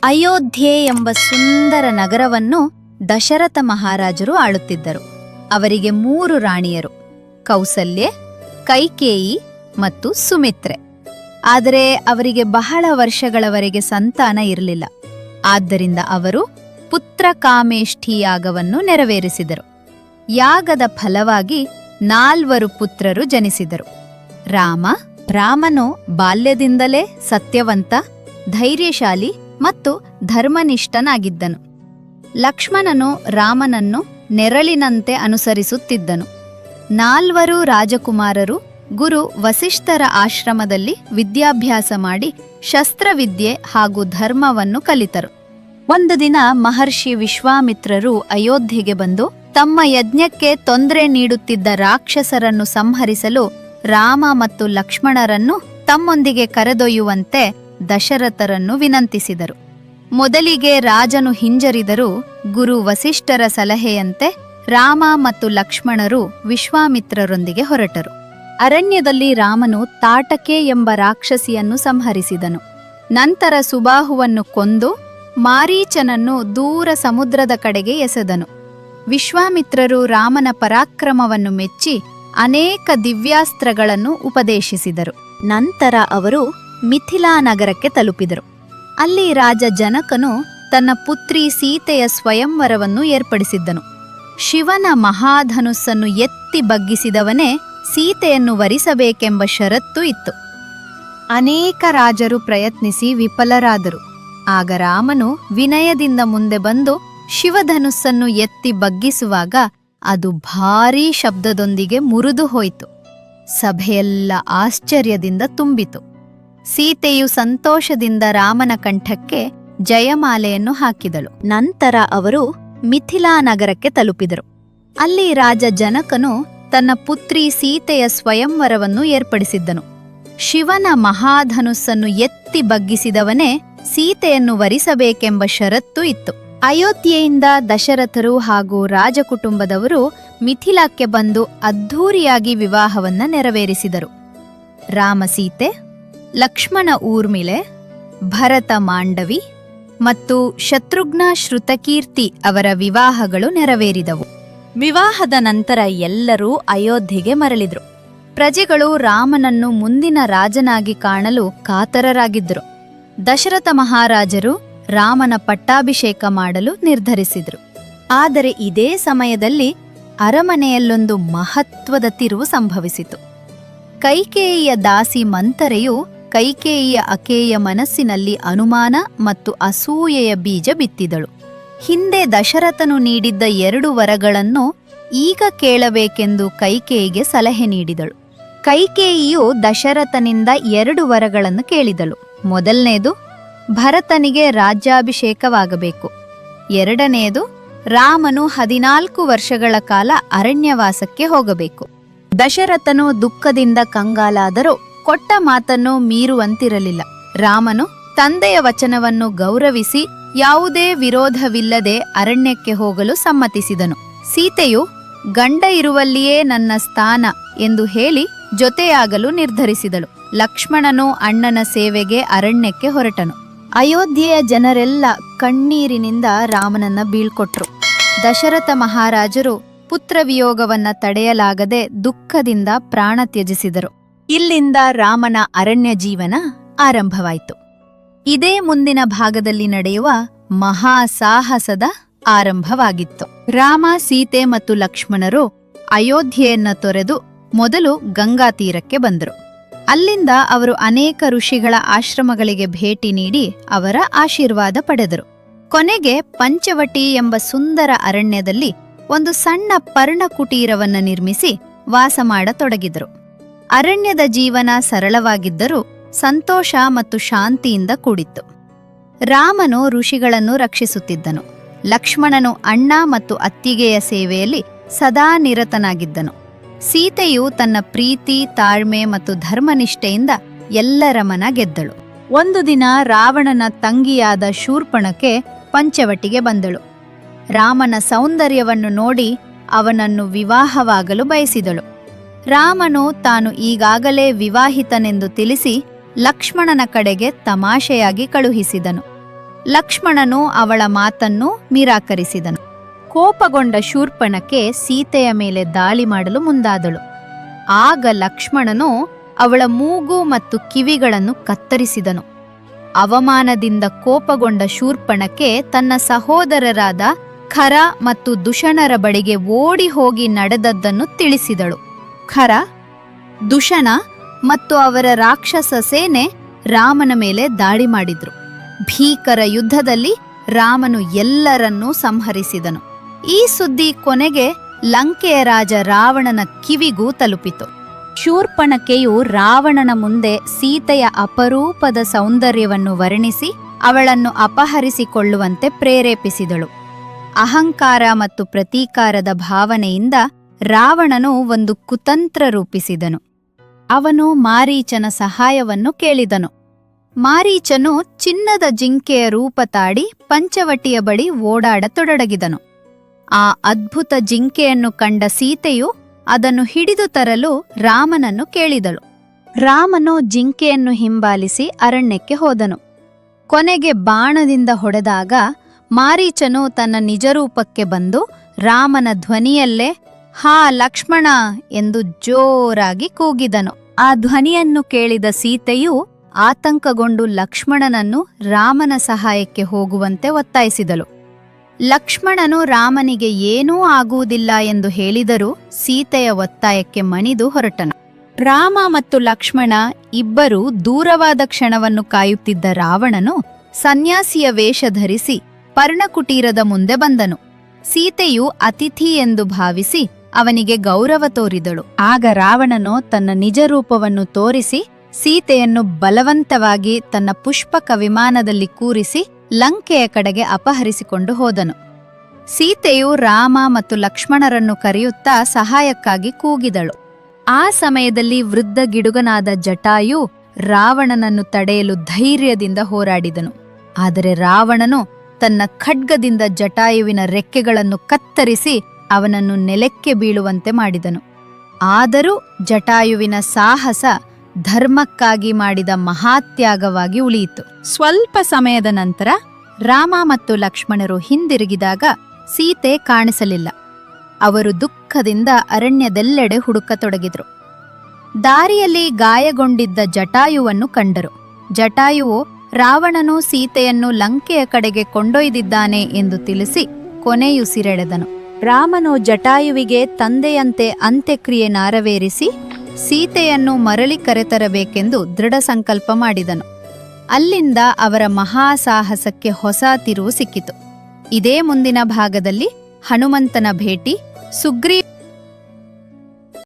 ಅಯೋಧ್ಯೆ ಎಂಬ ಸುಂದರ ನಗರವನ್ನು ದಶರಥ ಮಹಾರಾಜರು ಆಳುತ್ತಿದ್ದರು. ಅವರಿಗೆ 3 ರಾಣಿಯರು, ಕೌಸಲ್ಯೆ, ಕೈಕೇಯಿ ಮತ್ತು ಸುಮಿತ್ರೆ. ಆದರೆ ಅವರಿಗೆ ಬಹಳ ವರ್ಷಗಳವರೆಗೆ ಸಂತಾನ ಇರಲಿಲ್ಲ. ಆದ್ದರಿಂದ ಅವರು ಪುತ್ರ ಕಾಮೇಷ್ಠಿ ಯಾಗವನ್ನು ನೆರವೇರಿಸಿದರು. ಯಾಗದ ಫಲವಾಗಿ 4 ಪುತ್ರರು ಜನಿಸಿದರು. ರಾಮನು ಬಾಲ್ಯದಿಂದಲೇ ಸತ್ಯವಂತ, ಧೈರ್ಯಶಾಲಿ ಮತ್ತು ಧರ್ಮನಿಷ್ಠನಾಗಿದ್ದನು. ಲಕ್ಷ್ಮಣನು ರಾಮನನ್ನು ನೆರಳಿನಂತೆ ಅನುಸರಿಸುತ್ತಿದ್ದನು. 4 ರಾಜಕುಮಾರರು ಗುರು ವಸಿಷ್ಠರ ಆಶ್ರಮದಲ್ಲಿ ವಿದ್ಯಾಭ್ಯಾಸ ಮಾಡಿ ಶಸ್ತ್ರವಿದ್ಯೆ ಹಾಗೂ ಧರ್ಮವನ್ನು ಕಲಿತರು. ಒಂದು ದಿನ ಮಹರ್ಷಿ ವಿಶ್ವಾಮಿತ್ರರು ಅಯೋಧ್ಯೆಗೆ ಬಂದು ತಮ್ಮ ಯಜ್ಞಕ್ಕೆ ತೊಂದರೆ ನೀಡುತ್ತಿದ್ದ ರಾಕ್ಷಸರನ್ನು ಸಂಹರಿಸಲು ರಾಮ ಮತ್ತು ಲಕ್ಷ್ಮಣರನ್ನು ತಮ್ಮೊಂದಿಗೆ ಕರೆದೊಯ್ಯುವಂತೆ ದಶರಥರನ್ನು ವಿನಂತಿಸಿದರು. ಮೊದಲಿಗೆ ರಾಜನು ಹಿಂಜರಿದರೂ ಗುರು ವಸಿಷ್ಠರ ಸಲಹೆಯಂತೆ ರಾಮ ಮತ್ತು ಲಕ್ಷ್ಮಣರು ವಿಶ್ವಾಮಿತ್ರರೊಂದಿಗೆ ಹೊರಟರು. ಅರಣ್ಯದಲ್ಲಿ ರಾಮನು ತಾಟಕೆ ಎಂಬ ರಾಕ್ಷಸಿಯನ್ನು ಸಂಹರಿಸಿದನು. ನಂತರ ಸುಬಾಹುವನ್ನು ಕೊಂದು ಮಾರೀಚನನ್ನು ದೂರ ಸಮುದ್ರದ ಕಡೆಗೆ ಎಸೆದನು. ವಿಶ್ವಾಮಿತ್ರರು ರಾಮನ ಪರಾಕ್ರಮವನ್ನು ಮೆಚ್ಚಿ ಅನೇಕ ದಿವ್ಯಾಸ್ತ್ರಗಳನ್ನು ಉಪದೇಶಿಸಿದರು. ನಂತರ ಅವರು ಮಿಥಿಲಾ ನಗರಕ್ಕೆ ತಲುಪಿದರು. ಅಲ್ಲಿ ರಾಜ ಜನಕನು ತನ್ನ ಪುತ್ರಿ ಸೀತೆಯ ಸ್ವಯಂವರವನ್ನು ಏರ್ಪಡಿಸಿದ್ದನು. ಶಿವನ ಮಹಾಧನುಸ್ಸನ್ನು ಎತ್ತಿ ಬಗ್ಗಿಸಿದವನೇ ಸೀತೆಯನ್ನು ವರಿಸಬೇಕೆಂಬ ಷರತ್ತು ಇತ್ತು. ಅನೇಕ ರಾಜರು ಪ್ರಯತ್ನಿಸಿ ವಿಫಲರಾದರು. ಆಗ ರಾಮನು ವಿನಯದಿಂದ ಮುಂದೆ ಬಂದು ಶಿವಧನುಸ್ಸನ್ನು ಎತ್ತಿ ಬಗ್ಗಿಸುವಾಗ ಅದು ಭಾರೀ ಶಬ್ದದೊಂದಿಗೆ ಮುರಿದು ಹೋಯಿತು. ಸಭೆಯೆಲ್ಲ ಆಶ್ಚರ್ಯದಿಂದ ತುಂಬಿತು. ಸೀತೆಯು ಸಂತೋಷದಿಂದ ರಾಮನ ಕಂಠಕ್ಕೆ ಜಯಮಾಲೆಯನ್ನು ಹಾಕಿದಳು. ನಂತರ ಅವರು ಮಿಥಿಲಾ ನಗರಕ್ಕೆ ತಲುಪಿದರು. ಅಲ್ಲಿ ರಾಜ ಜನಕನು ತನ್ನ ಪುತ್ರಿ ಸೀತೆಯ ಸ್ವಯಂವರವನ್ನು ಏರ್ಪಡಿಸಿದ್ದನು. ಶಿವನ ಮಹಾಧನುಸ್ಸನ್ನು ಎತ್ತಿ ಬಗ್ಗಿಸಿದವನೇ ಸೀತೆಯನ್ನು ವರಿಸಬೇಕೆಂಬ ಷರತ್ತು ಇತ್ತು. ಅಯೋಧ್ಯೆಯಿಂದ ದಶರಥರು ಹಾಗೂ ರಾಜಕುಟುಂಬದವರು ಮಿಥಿಲಾಕ್ಕೆ ಬಂದು ಅದ್ಧೂರಿಯಾಗಿ ವಿವಾಹವನ್ನ ನೆರವೇರಿಸಿದರು. ರಾಮ ಸೀತೆ, ಲಕ್ಷ್ಮಣ ಊರ್ಮಿಳೆ, ಭರತ ಮಾಂಡವಿ ಮತ್ತು ಶತ್ರುಘ್ನ ಶ್ರುತಕೀರ್ತಿ ಅವರ ವಿವಾಹಗಳು ನೆರವೇರಿದವು. ವಿವಾಹದ ನಂತರ ಎಲ್ಲರೂ ಅಯೋಧ್ಯೆಗೆ ಮರಳಿದ್ರು. ಪ್ರಜೆಗಳು ರಾಮನನ್ನು ಮುಂದಿನ ರಾಜನಾಗಿ ಕಾಣಲು ಕಾತರರಾಗಿದ್ದರು. ದಶರಥ ಮಹಾರಾಜರು ರಾಮನ ಪಟ್ಟಾಭಿಷೇಕ ಮಾಡಲು ನಿರ್ಧರಿಸಿದರು. ಆದರೆ ಇದೇ ಸಮಯದಲ್ಲಿ ಅರಮನೆಯಲ್ಲೊಂದು ಮಹತ್ವದ ತಿರುವು ಸಂಭವಿಸಿತು. ಕೈಕೇಯಿಯ ದಾಸಿ ಮಂತರೆಯು ಕೈಕೇಯಿಯ ಅಕೇಯ ಮನಸ್ಸಿನಲ್ಲಿ ಅನುಮಾನ ಮತ್ತು ಅಸೂಯೆಯ ಬೀಜ ಬಿತ್ತಿದಳು. ಹಿಂದೆ ದಶರಥನು ನೀಡಿದ್ದ 2 ವರಗಳನ್ನು ಈಗ ಕೇಳಬೇಕೆಂದು ಕೈಕೇಯಿಗೆ ಸಲಹೆ ನೀಡಿದಳು. ಕೈಕೇಯಿಯು ದಶರಥನಿಂದ 2 ವರಗಳನ್ನು ಕೇಳಿದಳು. ಮೊದಲನೇದು, ಭರತನಿಗೆ ರಾಜ್ಯಾಭಿಷೇಕವಾಗಬೇಕು. 2ನೇದು, ರಾಮನು 14 ವರ್ಷಗಳ ಕಾಲ ಅರಣ್ಯವಾಸಕ್ಕೆ ಹೋಗಬೇಕು. ದಶರಥನು ದುಃಖದಿಂದ ಕಂಗಾಲಾದರೂ ಕೊಟ್ಟ ಮಾತನ್ನು ಮೀರುವಂತಿರಲಿಲ್ಲ. ರಾಮನು ತಂದೆಯ ವಚನವನ್ನು ಗೌರವಿಸಿ ಯಾವುದೇ ವಿರೋಧವಿಲ್ಲದೆ ಅರಣ್ಯಕ್ಕೆ ಹೋಗಲು ಸಮ್ಮತಿಸಿದನು. ಸೀತೆಯು ಗಂಡ ಇರುವಲ್ಲಿಯೇ ನನ್ನ ಸ್ಥಾನ ಎಂದು ಹೇಳಿ ಜೊತೆಯಾಗಲು ನಿರ್ಧರಿಸಿದಳು. ಲಕ್ಷ್ಮಣನು ಅಣ್ಣನ ಸೇವೆಗೆ ಅರಣ್ಯಕ್ಕೆ ಹೊರಟನು. ಅಯೋಧ್ಯೆಯ ಜನರೆಲ್ಲ ಕಣ್ಣೀರಿನಿಂದ ರಾಮನನ್ನ ಬೀಳ್ಕೊಟ್ರು. ದಶರಥ ಮಹಾರಾಜರು ಪುತ್ರವಿಯೋಗವನ್ನ ತಡೆಯಲಾಗದೆ ದುಃಖದಿಂದ ಪ್ರಾಣ ತ್ಯಜಿಸಿದರು. ಇಲ್ಲಿಂದ ರಾಮನ ಅರಣ್ಯ ಜೀವನ ಆರಂಭವಾಯಿತು. ಇದೇ ಮುಂದಿನ ಭಾಗದಲ್ಲಿ ನಡೆಯುವ ಮಹಾಸಾಹಸದ ಆರಂಭವಾಗಿತ್ತು. ರಾಮ, ಸೀತೆ ಮತ್ತು ಲಕ್ಷ್ಮಣರು ಅಯೋಧ್ಯೆಯನ್ನ ತೊರೆದು ಮೊದಲು ಗಂಗಾ ತೀರಕ್ಕೆ ಬಂದರು. ಅಲ್ಲಿಂದ ಅವರು ಅನೇಕ ಋಷಿಗಳ ಆಶ್ರಮಗಳಿಗೆ ಭೇಟಿ ನೀಡಿ ಅವರ ಆಶೀರ್ವಾದ ಪಡೆದರು. ಕೊನೆಗೆ ಪಂಚವಟಿ ಎಂಬ ಸುಂದರ ಅರಣ್ಯದಲ್ಲಿ ಒಂದು ಸಣ್ಣ ಪರ್ಣಕುಟೀರವನ್ನು ನಿರ್ಮಿಸಿ ವಾಸ ಮಾಡತೊಡಗಿದರು. ಅರಣ್ಯದ ಜೀವನ ಸರಳವಾಗಿದ್ದರೂ ಸಂತೋಷ ಮತ್ತು ಶಾಂತಿಯಿಂದ ಕೂಡಿತ್ತು. ರಾಮನು ಋಷಿಗಳನ್ನು ರಕ್ಷಿಸುತ್ತಿದ್ದನು. ಲಕ್ಷ್ಮಣನು ಅಣ್ಣ ಮತ್ತು ಅತ್ತಿಗೆಯ ಸೇವೆಯಲ್ಲಿ ಸದಾ ನಿರತನಾಗಿದ್ದನು. ಸೀತೆಯು ತನ್ನ ಪ್ರೀತಿ, ತಾಳ್ಮೆ ಮತ್ತು ಧರ್ಮನಿಷ್ಠೆಯಿಂದ ಎಲ್ಲರ ಮನ ಗೆದ್ದಳು. ಒಂದು ದಿನ ರಾವಣನ ತಂಗಿಯಾದ ಶೂರ್ಪಣಖೆ ಪಂಚವಟಿಗೆ ಬಂದಳು. ರಾಮನ ಸೌಂದರ್ಯವನ್ನು ನೋಡಿ ಅವನನ್ನು ವಿವಾಹವಾಗಲು ಬಯಸಿದಳು. ರಾಮನು ತಾನು ಈಗಾಗಲೇ ವಿವಾಹಿತನೆಂದು ತಿಳಿಸಿ ಲಕ್ಷ್ಮಣನ ಕಡೆಗೆ ತಮಾಷೆಯಾಗಿ ಕಳುಹಿಸಿದನು. ಲಕ್ಷ್ಮಣನು ಅವಳ ಮಾತನ್ನು ನಿರಾಕರಿಸಿದನು. ಕೋಪಗೊಂಡ ಶೂರ್ಪಣಖೆ ಸೀತೆಯ ಮೇಲೆ ದಾಳಿ ಮಾಡಲು ಮುಂದಾದಳು. ಆಗ ಲಕ್ಷ್ಮಣನು ಅವಳ ಮೂಗು ಮತ್ತು ಕಿವಿಗಳನ್ನು ಕತ್ತರಿಸಿದನು. ಅವಮಾನದಿಂದ ಕೋಪಗೊಂಡ ಶೂರ್ಪಣಖೆ ತನ್ನ ಸಹೋದರರಾದ ಖರ ಮತ್ತು ದುಷಣರ ಬಳಿಗೆ ಓಡಿ ಹೋಗಿ ನಡೆದದ್ದನ್ನು ತಿಳಿಸಿದಳು. ಖರ, ದುಷಣ ಮತ್ತು ಅವರ ರಾಕ್ಷಸ ಸೇನೆ ರಾಮನ ಮೇಲೆ ದಾಳಿ ಮಾಡಿದ್ರು. ಭೀಕರ ಯುದ್ಧದಲ್ಲಿ ರಾಮನು ಎಲ್ಲರನ್ನೂ ಸಂಹರಿಸಿದನು. ಈ ಸುದ್ದಿ ಕೊನೆಗೆ ಲಂಕೆಯ ರಾಜ ರಾವಣನ ಕಿವಿಗೂ ತಲುಪಿತು. ಶೂರ್ಪಣಖೆಯು ರಾವಣನ ಮುಂದೆ ಸೀತೆಯ ಅಪರೂಪದ ಸೌಂದರ್ಯವನ್ನು ವರ್ಣಿಸಿ ಅವಳನ್ನು ಅಪಹರಿಸಿಕೊಳ್ಳುವಂತೆ ಪ್ರೇರೇಪಿಸಿದಳು. ಅಹಂಕಾರ ಮತ್ತು ಪ್ರತೀಕಾರದ ಭಾವನೆಯಿಂದ ರಾವಣನು ಒಂದು ಕುತಂತ್ರ ರೂಪಿಸಿದನು. ಅವನು ಮಾರೀಚನ ಸಹಾಯವನ್ನು ಕೇಳಿದನು. ಮಾರೀಚನು ಚಿನ್ನದ ಜಿಂಕೆಯ ರೂಪ ತಾಡಿ ಪಂಚವಟಿಯ ಬಳಿ ಓಡಾಡತೊಡಗಿದನು. ಆ ಅದ್ಭುತ ಜಿಂಕೆಯನ್ನು ಕಂಡ ಸೀತೆಯು ಅದನ್ನು ಹಿಡಿದು ತರಲು ರಾಮನನ್ನು ಕೇಳಿದಳು. ರಾಮನು ಜಿಂಕೆಯನ್ನು ಹಿಂಬಾಲಿಸಿ ಅರಣ್ಯಕ್ಕೆ ಹೋದನು. ಕೊನೆಗೆ ಬಾಣದಿಂದ ಹೊಡೆದಾಗ ಮಾರೀಚನು ತನ್ನ ನಿಜರೂಪಕ್ಕೆ ಬಂದು ರಾಮನ ಧ್ವನಿಯಲ್ಲೇ ಹಾ ಲಕ್ಷ್ಮಣ ಎಂದು ಜೋರಾಗಿ ಕೂಗಿದನು. ಆ ಧ್ವನಿಯನ್ನು ಕೇಳಿದ ಸೀತೆಯು ಆತಂಕಗೊಂಡು ಲಕ್ಷ್ಮಣನನ್ನು ರಾಮನ ಸಹಾಯಕ್ಕೆ ಹೋಗುವಂತೆ ಒತ್ತಾಯಿಸಿದಳು. ಲಕ್ಷ್ಮಣನು ರಾಮನಿಗೆ ಏನೂ ಆಗುವುದಿಲ್ಲ ಎಂದು ಹೇಳಿದರೂ ಸೀತೆಯ ಒತ್ತಾಯಕ್ಕೆ ಮಣಿದು ಹೊರಟನು. ರಾಮ ಮತ್ತು ಲಕ್ಷ್ಮಣ ಇಬ್ಬರೂ ದೂರವಾದ ಕ್ಷಣವನ್ನು ಕಾಯುತ್ತಿದ್ದ ರಾವಣನು ಸನ್ಯಾಸಿಯ ವೇಷ ಧರಿಸಿ ಪರ್ಣಕುಟೀರದ ಮುಂದೆ ಬಂದನು. ಸೀತೆಯು ಅತಿಥಿ ಎಂದು ಭಾವಿಸಿ ಅವನಿಗೆ ಗೌರವ ತೋರಿದಳು. ಆಗ ರಾವಣನು ತನ್ನ ನಿಜರೂಪವನ್ನು ತೋರಿಸಿ ಸೀತೆಯನ್ನು ಬಲವಂತವಾಗಿ ತನ್ನ ಪುಷ್ಪಕ ವಿಮಾನದಲ್ಲಿ ಕೂರಿಸಿ ಲಂಕೆಯ ಕಡೆಗೆ ಅಪಹರಿಸಿಕೊಂಡು ಹೋದನು. ಸೀತೆಯು ರಾಮ ಮತ್ತು ಲಕ್ಷ್ಮಣರನ್ನು ಕರೆಯುತ್ತಾ ಸಹಾಯಕ್ಕಾಗಿ ಕೂಗಿದಳು. ಆ ಸಮಯದಲ್ಲಿ ವೃದ್ಧ ಗಿಡುಗನಾದ ಜಟಾಯು ರಾವಣನನ್ನು ತಡೆಯಲು ಧೈರ್ಯದಿಂದ ಹೋರಾಡಿದನು. ಆದರೆ ರಾವಣನು ತನ್ನ ಖಡ್ಗದಿಂದ ಜಟಾಯುವಿನ ರೆಕ್ಕೆಗಳನ್ನು ಕತ್ತರಿಸಿ ಅವನನ್ನು ನೆಲಕ್ಕೆ ಬೀಳುವಂತೆ ಮಾಡಿದನು. ಆದರೂ ಜಟಾಯುವಿನ ಸಾಹಸ ಧರ್ಮಕ್ಕಾಗಿ ಮಾಡಿದ ಮಹಾತ್ಯಾಗವಾಗಿ ಉಳಿಯಿತು. ಸ್ವಲ್ಪ ಸಮಯದ ನಂತರ ರಾಮ ಮತ್ತು ಲಕ್ಷ್ಮಣರು ಹಿಂದಿರುಗಿದಾಗ ಸೀತೆ ಕಾಣಿಸಲಿಲ್ಲ. ಅವರು ದುಃಖದಿಂದ ಅರಣ್ಯದೆಲ್ಲೆಡೆ ಹುಡುಕತೊಡಗಿದ್ರು. ದಾರಿಯಲ್ಲಿ ಗಾಯಗೊಂಡಿದ್ದ ಜಟಾಯುವನ್ನು ಕಂಡರು. ಜಟಾಯುವು ರಾವಣನು ಸೀತೆಯನ್ನು ಲಂಕೆಯ ಕಡೆಗೆ ಕೊಂಡೊಯ್ದಿದ್ದಾನೆ ಎಂದು ತಿಳಿಸಿ ಕೊನೆಯುಸಿರೆಳೆದನು. ರಾಮನು ಜಟಾಯುವಿಗೆ ತಂದೆಯಂತೆ ಅಂತ್ಯಕ್ರಿಯೆ ನಾರವೇರಿಸಿ ಸೀತೆಯನ್ನು ಮರಳಿ ಕರೆತರಬೇಕೆಂದು ದೃಢ ಸಂಕಲ್ಪ ಮಾಡಿದನು. ಅಲ್ಲಿಂದ ಅವರ ಮಹಾಸಾಹಸಕ್ಕೆ ಹೊಸ ತಿರುವು ಸಿಕ್ಕಿತು. ಇದೇ ಮುಂದಿನ ಭಾಗದಲ್ಲಿ ಹನುಮಂತನ ಭೇಟಿ, ಸುಗ್ರೀವ